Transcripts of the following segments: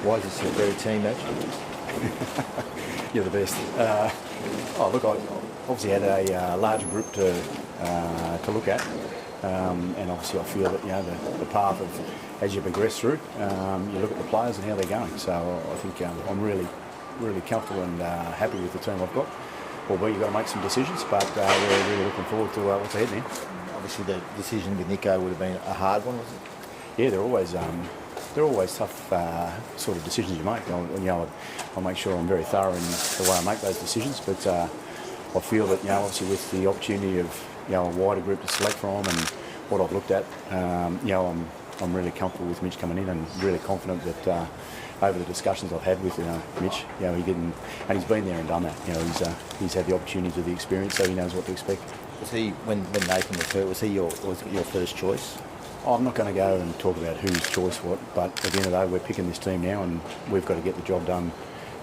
Why is this a very team match? You're the best. Look, I obviously had a larger group to look at, and obviously I feel that the path of as you progress through, you look at the players and how they're going. So I think I'm really comfortable and happy with the team I've got. Albeit you've got to make some decisions, but we're really looking forward to what's ahead now. Obviously, the decision with Nico would have been a hard one, was it? Yeah, they're always tough sort of decisions you make. I'll make sure I'm very thorough in the way I make those decisions. But I feel that obviously with the opportunity of a wider group to select from and what I've looked at, I'm really comfortable with Mitch coming in and really confident that over the discussions I've had with Mitch, he didn't, and he's been there and done that. He's had the opportunity to the experience, so he knows what to expect. Was he when Nathan was hurt? Was he your first choice? I'm not going to go and talk about whose choice what, but at the end of the day, we're picking this team now, and we've got to get the job done.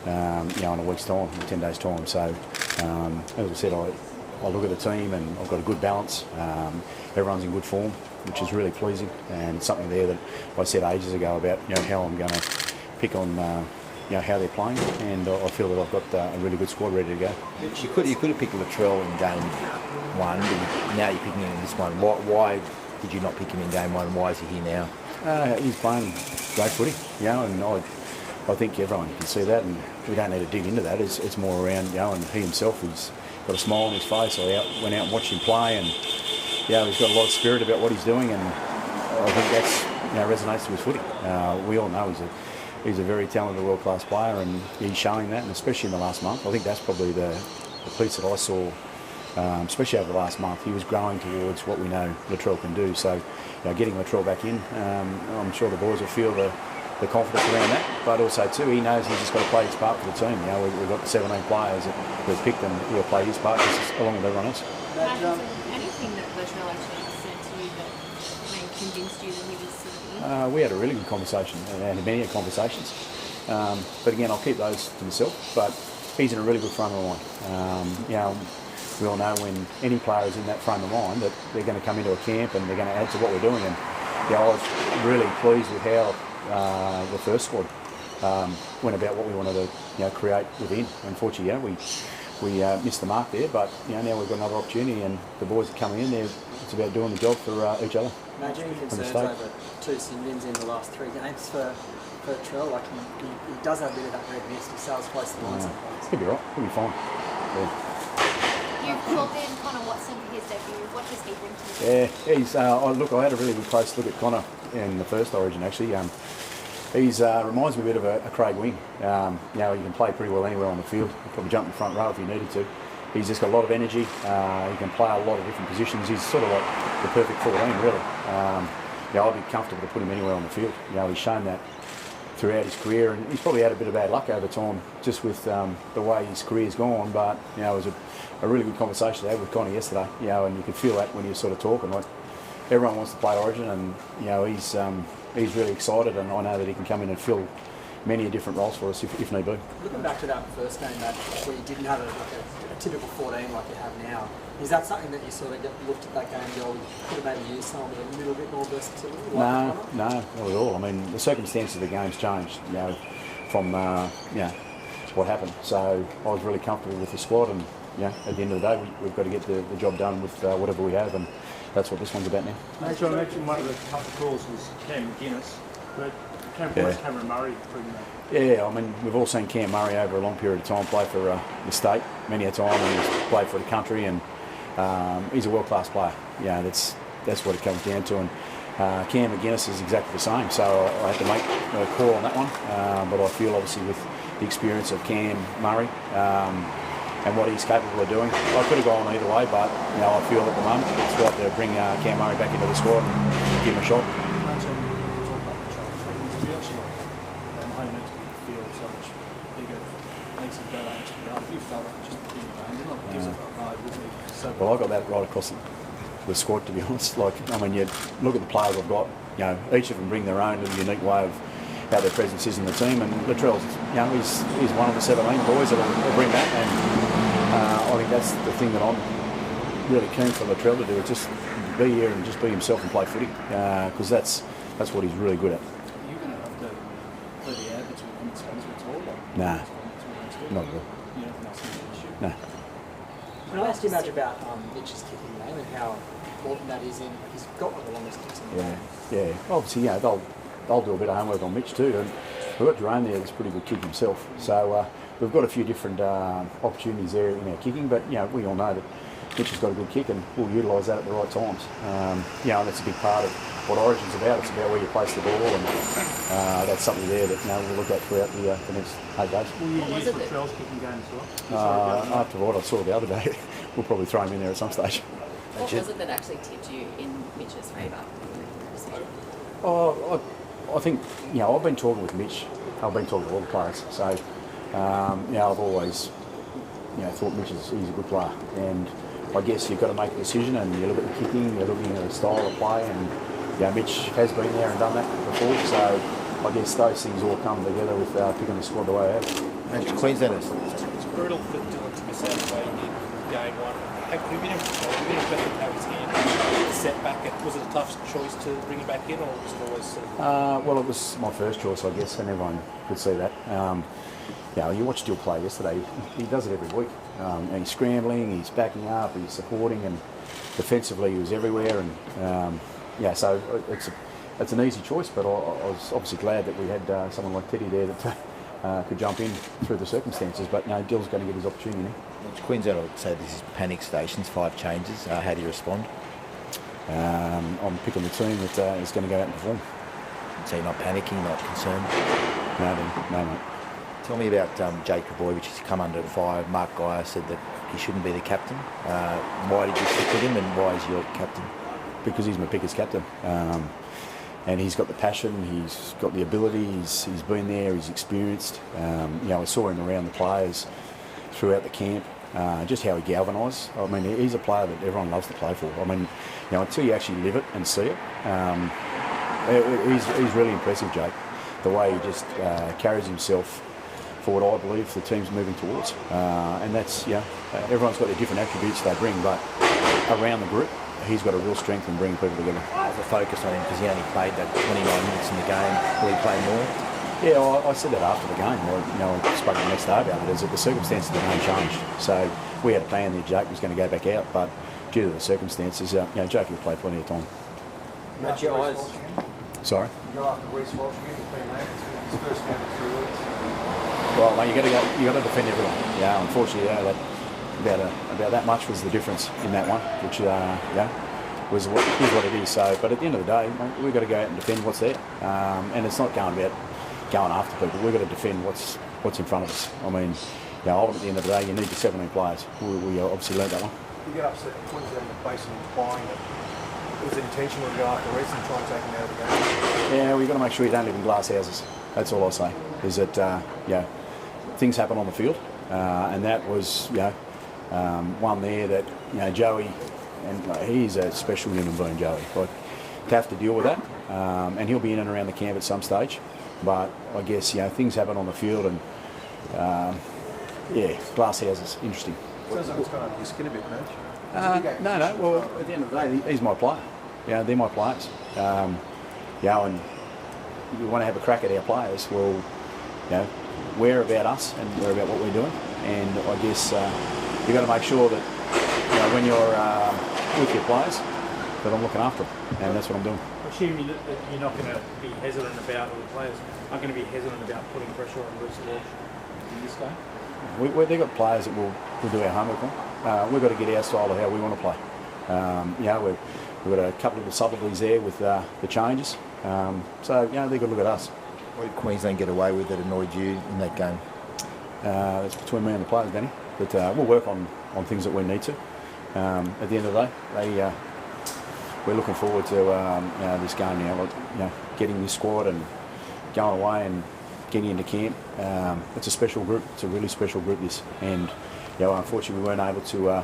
In a week's time, in 10 days' time. So, as I said, I look at the team and I've got a good balance. Everyone's in good form, which is really pleasing, and it's something there that I said ages ago about how I'm going to pick on how they're playing, and I feel that I've got a really good squad ready to go. You could have picked Latrell in game one, but now you're picking him in this one. Why did you not pick him in game one? Why is he here now? He's playing great footy, and I think everyone can see that, and we don't need to dig into that. It's more around, and he himself, he's got a smile on his face. I went out and watched him play, and he's got a lot of spirit about what he's doing, and I think that's resonates to his footy. We all know he's a very talented world-class player, and he's showing that, and especially in the last month. I think that's probably the piece that I saw, especially over the last month. He was growing towards what we know Latrell can do. So, getting Latrell back in, I'm sure the boys will feel the confidence around that, but also too, he knows he's just got to play his part for the team. We've got 17 players that we've picked, and he'll play his part along with everyone else. Anything that Latrell actually said to you that convinced you that he was sort of in? We had a really good conversation, and many conversations. But again, I'll keep those to myself. But he's in a really good frame of mind. We all know when any player is in that frame of mind that they're going to come into a camp and they're going to add to what we're doing. And I was really pleased with how the first squad went about what we wanted to create within. Unfortunately, we missed the mark there, but now we've got another opportunity, and the boys are coming in there. It's about doing the job for each other. Imagine any concerns over 2 sin-bins in the last 3 games for Latrell. Like he does have a bit of that red mist. He sails close to the line sometimes. He'll be right. He'll be fine. Yeah. You've called in Connor Watson for his debut. What does he bring to you? Yeah, he's. I had a really good close look at Connor in the first Origin actually. He's reminds me a bit of a Craig Wing. He can play pretty well anywhere on the field. He'll probably jump in the front row if he needed to. He's just got a lot of energy. He can play a lot of different positions. He's sort of like the perfect 14, really. I'd be comfortable to put him anywhere on the field. He's shown that throughout his career, and he's probably had a bit of bad luck over time, just with the way his career's gone. But it was a really good conversation to have with Connor yesterday. And you could feel that when you're sort of talking. Like everyone wants to play Origin, and he's really excited, and I know that he can come in and fill many different roles for us if need be. Looking back to that first game match where you didn't have a typical 14 like you have now, is that something that you sort of looked at that game and go, could have maybe used someone with a little bit more versatility? No, not at all. I mean, the circumstances of the game's changed, from what happened. So I was really comfortable with the squad, and at the end of the day, we've got to get the job done with whatever we have, and that's what this one's about now. Nigel, I mentioned one of the tough calls was Cam McGuinness, but Cameron Murray proving that. Yeah, I mean, we've all seen Cam Murray over a long period of time play for the state many a time, and he's played for the country, and he's a world-class player. That's what it comes down to. And Cam McGuinness is exactly the same, so I had to make a call on that one. But I feel obviously with the experience of Cam Murray and what he's capable of doing, I could have gone either way, but I feel at the moment it's right to bring Cam Murray back into the squad and give him a shot. Well, I got that right across the squad, to be honest. You look at the players I've got. Each of them bring their own little unique way of how their presence is in the team. And Latrell's, he's one of the 17 boys that will bring that. And I think that's the thing that I'm really keen for Latrell to do. Is just be here and just be himself and play footy, because that's what he's really good at. You're going to have to play the Spencer at all? Nah, not at all. You don't think that's an issue? No. Can I ask you much about Mitch's kicking game and how important that is in? He's got one of the longest kicks in the game. Yeah. Obviously, they'll do a bit of homework on Mitch too, and we've got Jerome there that's a pretty good kick himself. So we've got a few different opportunities there in our kicking, but we all know that Mitch has got a good kick, and we'll utilise that at the right times. And that's a big part of what Origin's about. It's about where you place the ball, and that's something there that we'll look at throughout the next 8 days. Will you use Latrell's kicking game as well? After what I saw the other day, we'll probably throw him in there at some stage. What was it that actually tipped you in Mitch's favour? I think, I've been talking with Mitch. I've been talking to all the players. So, I've always, thought he's a good player. And I guess you've got to make a decision, and you look at the kicking, you're looking at the style of play, and Mitch has been there and done that before. So I guess those things all come together with picking the squad the way I have. Queenslanders. It's brutal for Dylan to miss out the way he did game one. Have you been better to have his hand set back? Was it a tough choice to bring him back in, or was it always sort of... Well, it was my first choice, I guess, and everyone could see that. You watched Dill play yesterday. He does it every week. And he's scrambling, he's backing up, he's supporting, and defensively he was everywhere. And so it's an easy choice, but I was obviously glad that we had someone like Teddy there that could jump in through the circumstances. But Dill's going to get his opportunity. Queensland would say this is panic stations, 5 changes. How do you respond? I'm picking the team that is going to go out and perform. So you're not panicking, not concerned? No, mate. Tell me about Jacob Boy, which has come under fire. Mark Guyer said that he shouldn't be the captain. Why did you stick with him, and why is your captain? Because he's my pickers captain. And he's got the passion, he's got the ability, he's been there, he's experienced. I saw him around the players throughout the camp, just how he galvanised. I mean, he's a player that everyone loves to play for. I mean, until you actually live it and see it, he's really impressive, Jake. The way he just carries himself for what I believe the team's moving towards. And that's, everyone's got their different attributes they bring, but around the group, he's got a real strength in bringing people together. The focus on him, because he only played that 29 minutes in the game. Will he play more? Yeah, I said that after the game. I spoke the next day about it. Is that the circumstances of the game changed. So we had a plan that Jake was going to go back out, but due to the circumstances, Jake will play plenty of time. Match your eyes. Sorry? Go after Reece Walsh again, the team mate. It's his first game in 3 weeks. Well, mate, you got to defend everyone. Yeah, unfortunately, about that much was the difference in that one, which is what it is. So, but at the end of the day, mate, we've got to go out and defend what's there, and it's not going after people. We've got to defend what's in front of us. I mean, ultimately, at the end of the day, you need your 17 players. We obviously learned that one. You get upset in Queensland basically implying that it was intentional to go after Reece and try and take him out of the game. Yeah, we've got to make sure you don't live in glass houses. That's all I say. Is that things happen on the field, and that was one there that Joey, and he's a special human being, Joey. Like, to have to deal with that, and he'll be in and around the camp at some stage. But I guess things happen on the field, and glass houses, interesting. Sounds like it's gone under your skin a bit, Mitch. No. Well, at the end of the day, he's my player. They're my players. And we want to have a crack at our players. Well, we're about us and we're about what we're doing. And I guess you've got to make sure that when you're with your players, that I'm looking after them, and that's what I'm doing. Assuming that you're not going to be hesitant about, or the players aren't going to be hesitant about putting pressure on Reece Walsh in this game? They've got players that we'll do our homework on. We've got to get our style of how we want to play. We've got a couple of the subtleties there with the changes. So they've got to look at us. What did Queensland get away with that annoyed you in that game? It's between me and the players, Danny. But we'll work on things that we need to. At the end of the day, we're looking forward to this game now. Getting this squad and going away and getting into camp. It's a special group. It's a really special group, this. And unfortunately, we weren't able to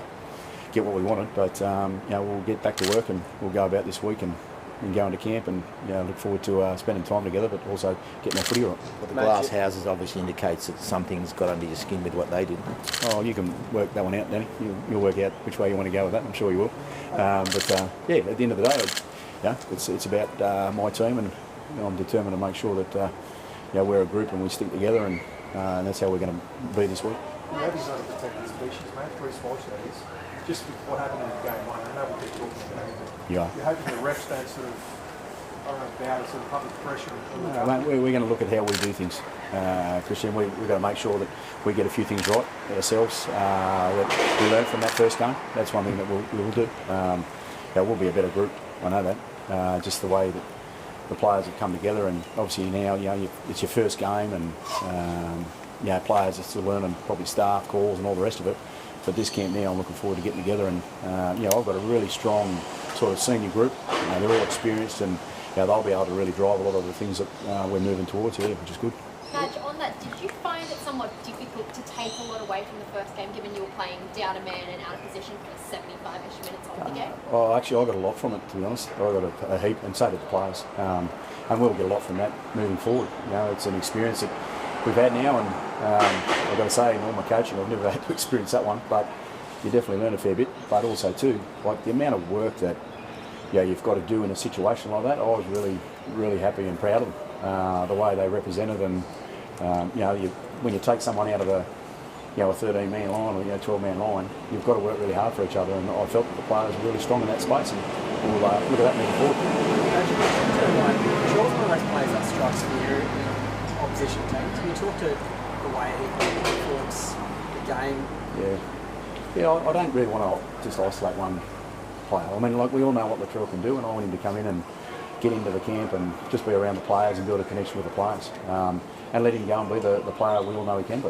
get what we wanted. But we'll get back to work and we'll go about this week and go into camp and look forward to spending time together, but also getting our footy right. But the glass houses obviously indicates that something's got under your skin with what they did. Oh, you can work that one out, Danny. You'll work out which way you want to go with that. I'm sure you will. At the end of the day, it's about my team, and I'm determined to make sure that we're a group and we stick together, and that's how we're going to be this week. You have not a protected species, mate. Bruce Walsh, that is. Just with what happened in game one, I know we keep talking about it. Yeah. You're hoping the refs don't sort of about sort of public pressure. Mate, we're going to look at how we do things, Christian. We've got to make sure that we get a few things right ourselves. That we learn from that first game. That's one thing that we will do. We'll be a better group. I know that. Just the way that the players have come together, and obviously now it's your first game, and players are still learning probably staff calls and all the rest of it. But this camp now, I'm looking forward to getting together, and I've got a really strong sort of senior group. They're all experienced, and they'll be able to really drive a lot of the things that we're moving towards here, which is good. Madge, on that, did you find it somewhat difficult to take a lot away from the first game, given you were playing down a man and out of position for 75-ish minutes of the game? Actually, I got a lot from it, to be honest. I got a heap, and so did the players. And we'll get a lot from that moving forward. It's an experience that we've had now, and I've got to say, in all my coaching, I've never had to experience that one, but you definitely learn a fair bit. But also, too, like the amount of work that you've got to do in a situation like that, I was really, really happy and proud of them, the way they represented, and when you take someone out of a 13-man line or 12-man line, you've got to work really hard for each other, and I felt that the players were really strong in that space, and we'll look at that moving forward. Charles, one of those players that strikes fear in opposition teams. Can you talk to the way he influences the game? Yeah, I don't really want to just isolate one player. I mean, like, we all know what Latrell can do, and I want him to come in and get into the camp and just be around the players and build a connection with the players, and let him go and be the player we all know he can be.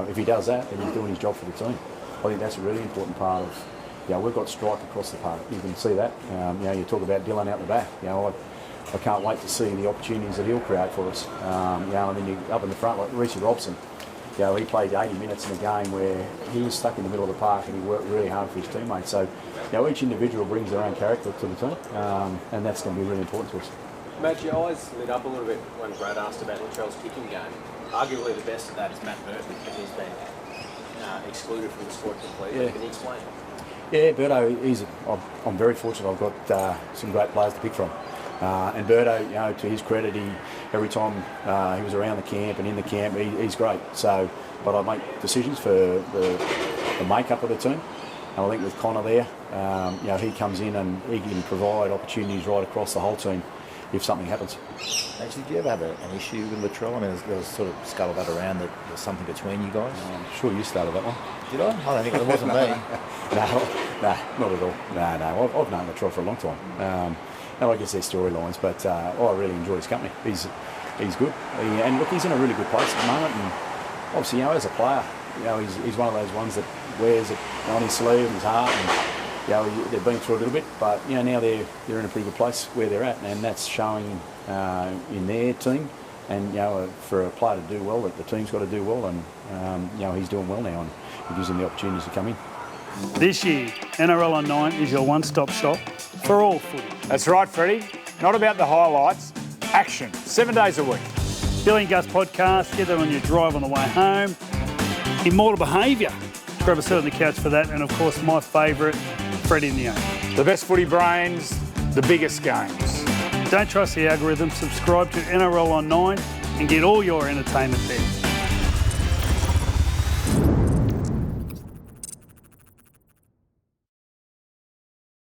If he does that, then he's doing his job for the team. I think that's a really important part of, we've got strike across the park. You can see that. You talk about Dylan out the back. I can't wait to see the opportunities that he'll create for us. And then you up in the front, like Reece Robson. He played 80 minutes in a game where he was stuck in the middle of the park and he worked really hard for his teammates. So, each individual brings their own character to the team, and that's going to be really important to us. Matt, your eyes lit up a little bit when Brad asked about Latrell's kicking game. Arguably the best of that is Matt Burton, but he's been excluded from the sport completely. Can you explain? Yeah, Berto, I'm very fortunate. I've got some great players to pick from. And Berto, to his credit, every time he was around the camp and in the camp, he's great. So, but I make decisions for the makeup of the team. And I think with Connor there, he comes in and he can provide opportunities right across the whole team if something happens. Actually, did you ever have an issue with Latrell? I mean, there was sort of scuttlebutt around that there's something between you guys. I'm sure you started that one. Did I? I don't think it wasn't me. No, not at all. No, I've known Latrell for a long time. And I guess there's storylines, but I really enjoy his company. He's good. And look, he's in a really good place at the moment. And obviously, as a player, he's one of those ones that wears it on his sleeve and his heart. And, they've been through a little bit, but now they're in a pretty good place where they're at, and that's showing in their team. And for a player to do well, that the team's got to do well, and he's doing well now, and it gives him the opportunities to come in. This year, NRL on 9 is your one-stop shop for all footy. That's right, Freddie. Not about the highlights, action, 7 days a week. Billy and Gus podcast, get that on your drive on the way home. Immortal Behaviour, grab a seat on the couch for that, and of course my favourite, Freddie in the Own. The best footy brains, the biggest games. Don't trust the algorithm, subscribe to NRL on 9 and get all your entertainment there.